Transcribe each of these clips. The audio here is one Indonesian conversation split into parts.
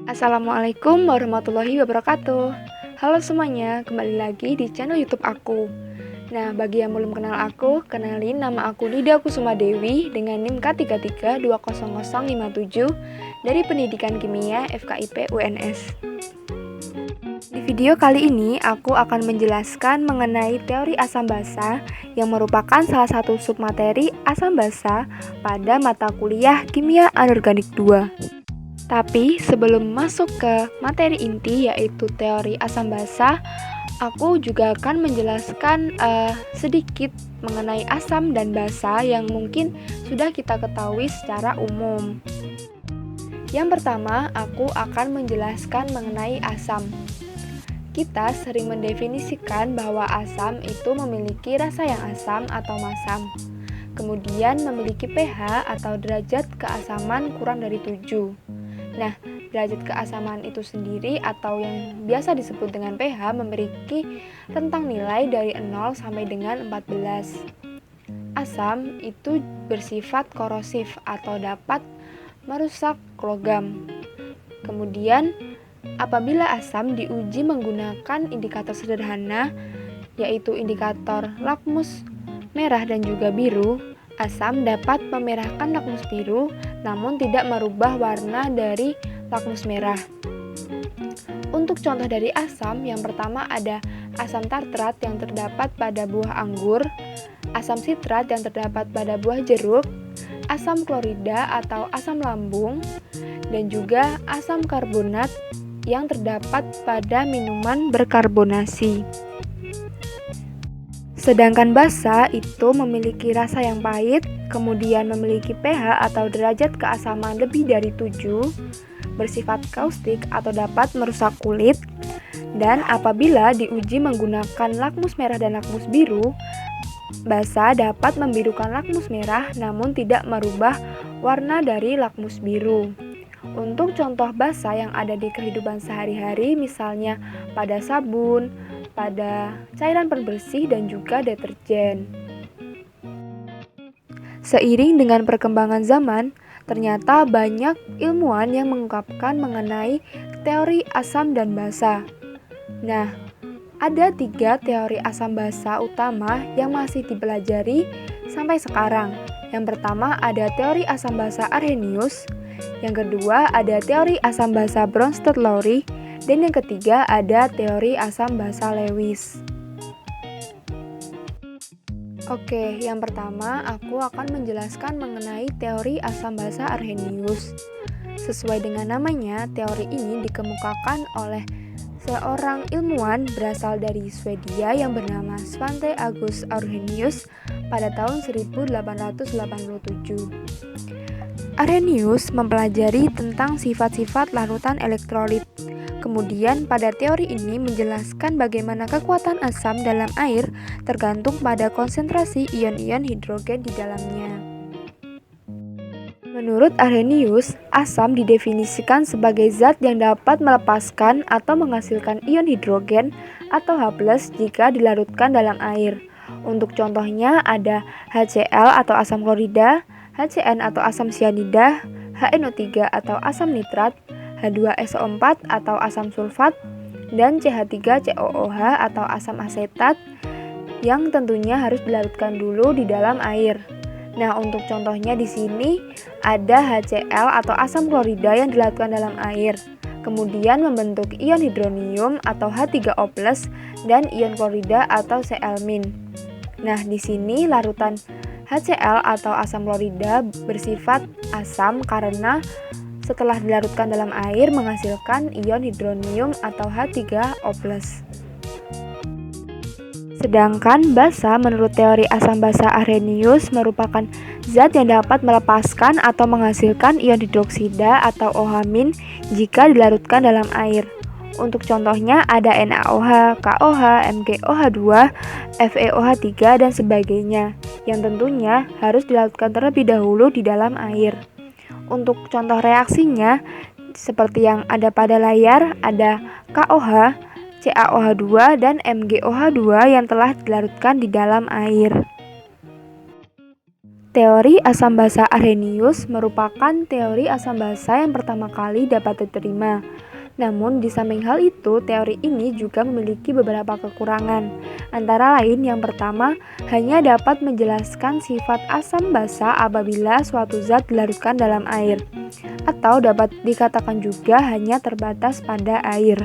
Assalamualaikum warahmatullahi wabarakatuh. Halo semuanya, kembali lagi di channel YouTube aku. Nah, bagi yang belum kenal aku, kenalin nama aku Lida Kusuma Dewi dengan NIM K33200057 dari Pendidikan Kimia FKIP UNS. Di video kali ini, aku akan menjelaskan mengenai teori asam basa yang merupakan salah satu submateri asam basa pada mata kuliah Kimia Anorganik 2. Tapi sebelum masuk ke materi inti yaitu teori asam basa, aku juga akan menjelaskan sedikit mengenai asam dan basa yang mungkin sudah kita ketahui secara umum. Yang pertama, aku akan menjelaskan mengenai asam. Kita sering mendefinisikan bahwa asam itu memiliki rasa yang asam atau masam. Kemudian memiliki pH atau derajat keasaman kurang dari 7. Nah, derajat keasaman itu sendiri atau yang biasa disebut dengan pH memiliki rentang nilai dari 0 sampai dengan 14. Asam itu bersifat korosif atau dapat merusak logam. Kemudian, apabila asam diuji menggunakan indikator sederhana, yaitu indikator lakmus merah dan juga biru, asam dapat memerahkan lakmus biru namun tidak merubah warna dari lakmus merah. Untuk contoh dari asam, yang pertama ada asam tartrat yang terdapat pada buah anggur, asam sitrat yang terdapat pada buah jeruk, asam klorida atau asam lambung, dan juga asam karbonat yang terdapat pada minuman berkarbonasi. Sedangkan basa itu memiliki rasa yang pahit, kemudian memiliki pH atau derajat keasaman lebih dari 7, bersifat kaustik atau dapat merusak kulit, dan apabila diuji menggunakan lakmus merah dan lakmus biru, basa dapat membirukan lakmus merah namun tidak merubah warna dari lakmus biru. Untuk contoh basa yang ada di kehidupan sehari-hari, misalnya pada sabun, pada cairan pembersih dan juga deterjen. Seiring dengan perkembangan zaman, ternyata banyak ilmuwan yang mengungkapkan mengenai teori asam dan basa. Nah, ada 3 teori asam basa utama yang masih dipelajari sampai sekarang. Yang pertama ada teori asam basa Arrhenius, yang kedua ada teori asam basa Bronsted-Lowry, dan yang ketiga ada teori asam basa Lewis. Oke, yang pertama aku akan menjelaskan mengenai teori asam basa Arrhenius. Sesuai dengan namanya, teori ini dikemukakan oleh seorang ilmuwan berasal dari Swedia yang bernama Svante August Arrhenius pada tahun 1887. Arrhenius mempelajari tentang sifat-sifat larutan elektrolit. Kemudian pada teori ini menjelaskan bagaimana kekuatan asam dalam air tergantung pada konsentrasi ion-ion hidrogen di dalamnya. Menurut Arrhenius, asam didefinisikan sebagai zat yang dapat melepaskan atau menghasilkan ion hidrogen atau H+ jika dilarutkan dalam air. Untuk contohnya ada HCl atau asam klorida, HCN atau asam sianida, HNO3 atau asam nitrat, H2SO4 atau asam sulfat, dan CH3COOH atau asam asetat yang tentunya harus dilarutkan dulu di dalam air. Nah, untuk contohnya di sini ada HCl atau asam klorida yang dilarutkan dalam air, kemudian membentuk ion hidronium atau H3O+ dan ion klorida atau Cl-. Nah, di sini larutan HCl atau asam klorida bersifat asam karena setelah dilarutkan dalam air menghasilkan ion hidronium atau H3O+. Sedangkan basa menurut teori asam basa Arrhenius merupakan zat yang dapat melepaskan atau menghasilkan ion hidroksida atau OH- jika dilarutkan dalam air. Untuk contohnya ada NaOH, KOH, MgOH2, FeOH3, dan sebagainya, yang tentunya harus dilarutkan terlebih dahulu di dalam air. Untuk contoh reaksinya, seperti yang ada pada layar, ada KOH, CaOH2, dan MgOH2 yang telah dilarutkan di dalam air. Teori asam basa Arrhenius merupakan teori asam basa yang pertama kali dapat diterima. Namun, di samping hal itu, teori ini juga memiliki beberapa kekurangan. Antara lain, yang pertama, hanya dapat menjelaskan sifat asam basa apabila suatu zat dilarutkan dalam air, atau dapat dikatakan juga hanya terbatas pada air.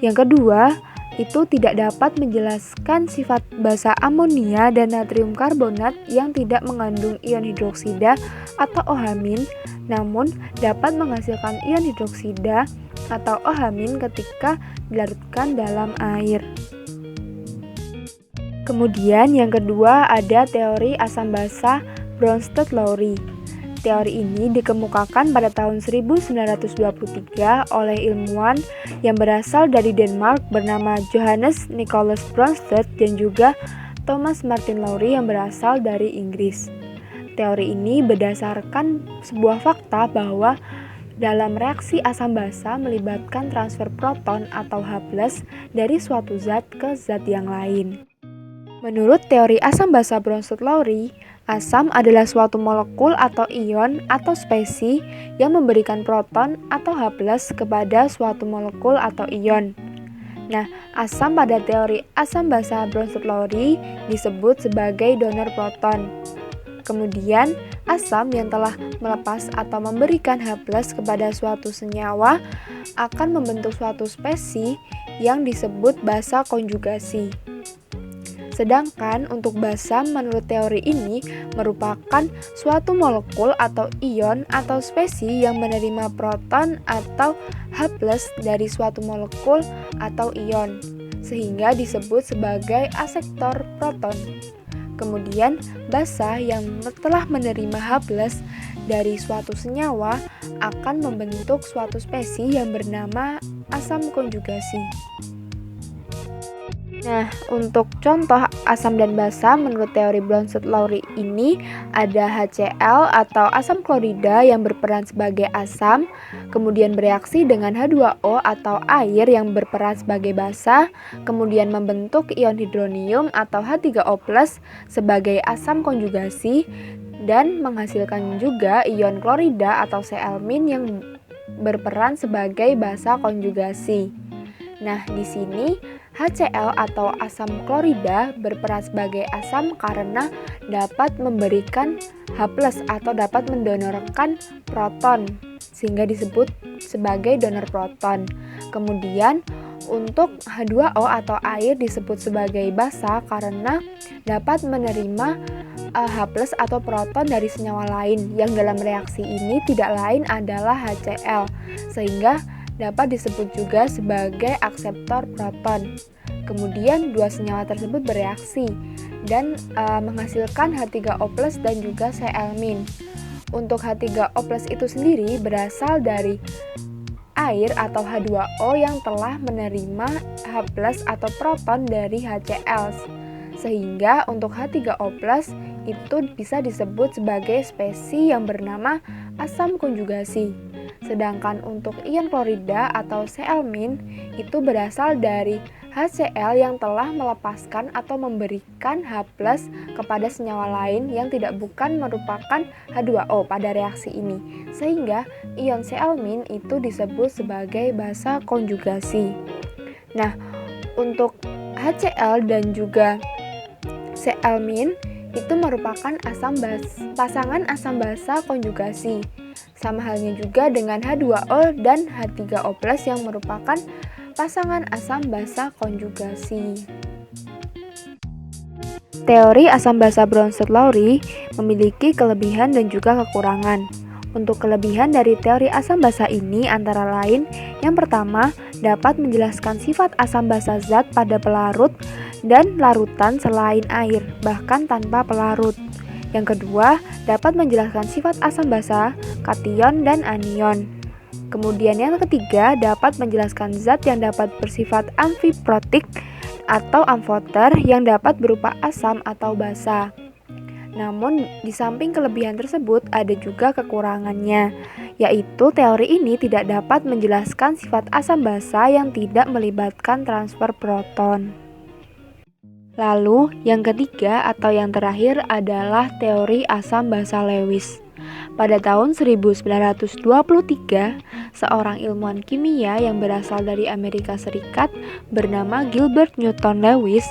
Yang kedua, itu tidak dapat menjelaskan sifat basa amonia dan natrium karbonat yang tidak mengandung ion hidroksida atau OH-, namun dapat menghasilkan ion hidroksida atau OH- ketika dilarutkan dalam air. Kemudian yang kedua ada teori asam basa Bronsted-Lowry. Teori ini dikemukakan pada tahun 1923 oleh ilmuwan yang berasal dari Denmark bernama Johannes Nicholas Bronsted dan juga Thomas Martin Lowry yang berasal dari Inggris. Teori ini berdasarkan sebuah fakta bahwa dalam reaksi asam basa melibatkan transfer proton atau H+ dari suatu zat ke zat yang lain. Menurut teori asam basa Bronsted-Lowry, asam adalah suatu molekul atau ion atau spesi yang memberikan proton atau H+ kepada suatu molekul atau ion. Nah, asam pada teori asam basa Bronsted-Lowry disebut sebagai donor proton. Kemudian, asam yang telah melepas atau memberikan H+ kepada suatu senyawa akan membentuk suatu spesi yang disebut basa konjugasi. Sedangkan untuk basa menurut teori ini merupakan suatu molekul atau ion atau spesi yang menerima proton atau H+ dari suatu molekul atau ion, sehingga disebut sebagai asektor proton. Kemudian basa yang telah menerima H+ dari suatu senyawa akan membentuk suatu spesi yang bernama asam konjugasi. Nah, untuk contoh asam dan basa menurut teori Bronsted-Lowry ini ada HCl atau asam klorida yang berperan sebagai asam, kemudian bereaksi dengan H2O atau air yang berperan sebagai basa, kemudian membentuk ion hidronium atau H3O+ sebagai asam konjugasi, dan menghasilkan juga ion klorida atau Cl- yang berperan sebagai basa konjugasi. Nah, di sini HCl atau asam klorida berperan sebagai asam karena dapat memberikan H+ atau dapat mendonorkan proton, sehingga disebut sebagai donor proton. Kemudian untuk H2O atau air disebut sebagai basa karena dapat menerima H+ atau proton dari senyawa lain yang dalam reaksi ini tidak lain adalah HCl, sehingga dapat disebut juga sebagai akseptor proton. Kemudian dua senyawa tersebut bereaksi dan menghasilkan H3O+ dan juga Cl-. Untuk H3O+ itu sendiri berasal dari air atau H2O yang telah menerima H+ atau proton dari HCl. Sehingga untuk H3O+ itu bisa disebut sebagai spesi yang bernama asam konjugasi. Sedangkan untuk ion klorida atau Cl- itu berasal dari HCl yang telah melepaskan atau memberikan H+ kepada senyawa lain yang tidak bukan merupakan H2O pada reaksi ini. Sehingga ion Cl- itu disebut sebagai basa konjugasi. Nah, untuk HCl dan juga Cl- itu merupakan pasangan asam basa konjugasi. Sama halnya juga dengan H2O dan H3O+ yang merupakan pasangan asam basa konjugasi. Teori asam basa Bronsted-Lowry memiliki kelebihan dan juga kekurangan. Untuk kelebihan dari teori asam basa ini antara lain, yang pertama dapat menjelaskan sifat asam basa zat pada pelarut dan larutan selain air, bahkan tanpa pelarut. Yang kedua, dapat menjelaskan sifat asam basa, kation, dan anion. Kemudian yang ketiga, dapat menjelaskan zat yang dapat bersifat amfiprotik atau amfoter yang dapat berupa asam atau basa. Namun, di samping kelebihan tersebut ada juga kekurangannya, yaitu teori ini tidak dapat menjelaskan sifat asam basa yang tidak melibatkan transfer proton. Lalu, yang ketiga atau yang terakhir adalah teori asam basa Lewis. Pada tahun 1923, seorang ilmuwan kimia yang berasal dari Amerika Serikat bernama Gilbert Newton Lewis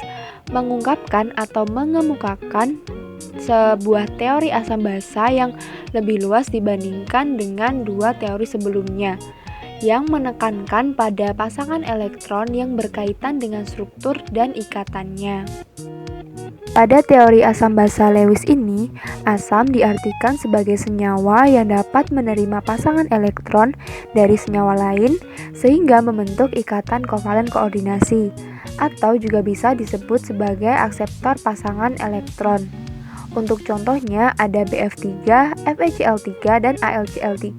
mengungkapkan atau mengemukakan sebuah teori asam basa yang lebih luas dibandingkan dengan dua teori sebelumnya, yang menekankan pada pasangan elektron yang berkaitan dengan struktur dan ikatannya. Pada teori asam basa Lewis ini, asam diartikan sebagai senyawa yang dapat menerima pasangan elektron dari senyawa lain sehingga membentuk ikatan kovalen koordinasi, atau juga bisa disebut sebagai akseptor pasangan elektron. Untuk contohnya ada BF3, FeCl3, dan AlCl3.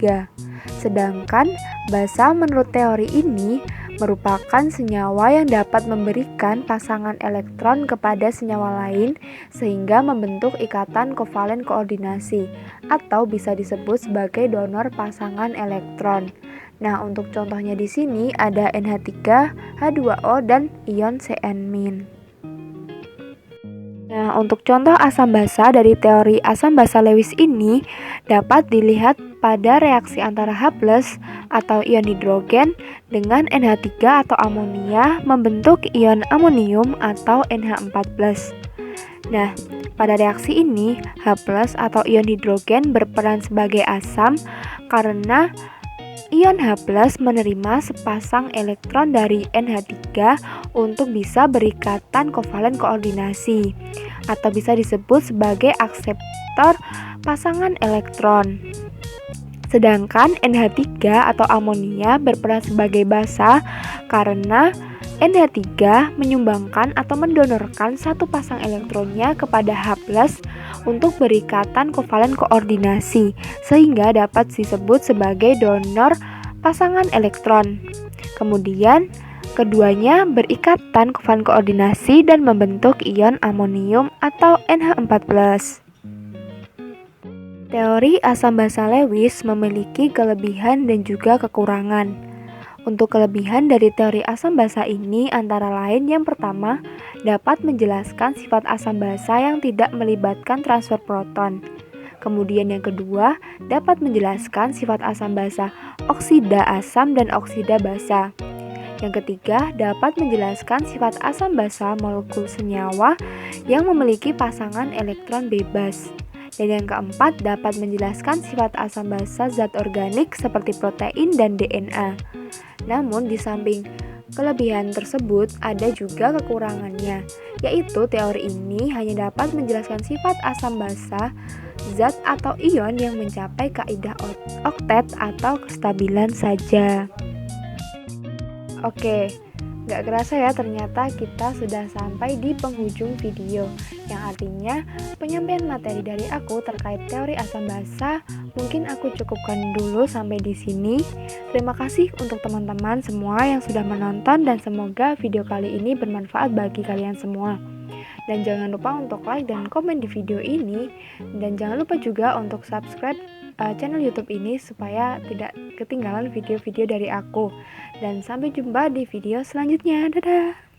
Sedangkan basa menurut teori ini merupakan senyawa yang dapat memberikan pasangan elektron kepada senyawa lain sehingga membentuk ikatan kovalen koordinasi, atau bisa disebut sebagai donor pasangan elektron. Nah, untuk contohnya di sini ada NH3, H2O, dan ion Cn-. Nah, untuk contoh asam basa dari teori asam basa Lewis ini dapat dilihat pada reaksi antara H+ atau ion hidrogen dengan NH3 atau amonia membentuk ion amonium atau NH4+. Nah, pada reaksi ini H+ atau ion hidrogen berperan sebagai asam karena ion H+ menerima sepasang elektron dari NH3 untuk bisa berikatan kovalen koordinasi, atau bisa disebut sebagai akseptor pasangan elektron. Sedangkan NH3 atau amonia berperan sebagai basa karena NH3 menyumbangkan atau mendonorkan satu pasang elektronnya kepada H+ untuk berikatan kovalen koordinasi, sehingga dapat disebut sebagai donor pasangan elektron. Kemudian, keduanya berikatan kovalen koordinasi dan membentuk ion amonium atau NH4+. Teori asam basa Lewis memiliki kelebihan dan juga kekurangan. Untuk kelebihan dari teori asam basa ini antara lain yang pertama, dapat menjelaskan sifat asam basa yang tidak melibatkan transfer proton. Kemudian yang kedua, dapat menjelaskan sifat asam basa oksida asam dan oksida basa. Yang ketiga, dapat menjelaskan sifat asam basa molekul senyawa yang memiliki pasangan elektron bebas. Dan yang keempat, dapat menjelaskan sifat asam basa zat organik seperti protein dan DNA. Namun di samping kelebihan tersebut ada juga kekurangannya, yaitu teori ini hanya dapat menjelaskan sifat asam basa zat atau ion yang mencapai kaidah oktet atau kestabilan saja. Oke, gak kerasa ya ternyata kita sudah sampai di penghujung video, yang artinya penyampaian materi dari aku terkait teori asam basa mungkin aku cukupkan dulu sampai di sini. Terima kasih untuk teman-teman semua yang sudah menonton dan semoga video kali ini bermanfaat bagi kalian semua. Dan jangan lupa untuk like dan komen di video ini, dan jangan lupa juga untuk subscribe channel YouTube ini supaya tidak ketinggalan video-video dari aku. Dan sampai jumpa di video selanjutnya. Dadah!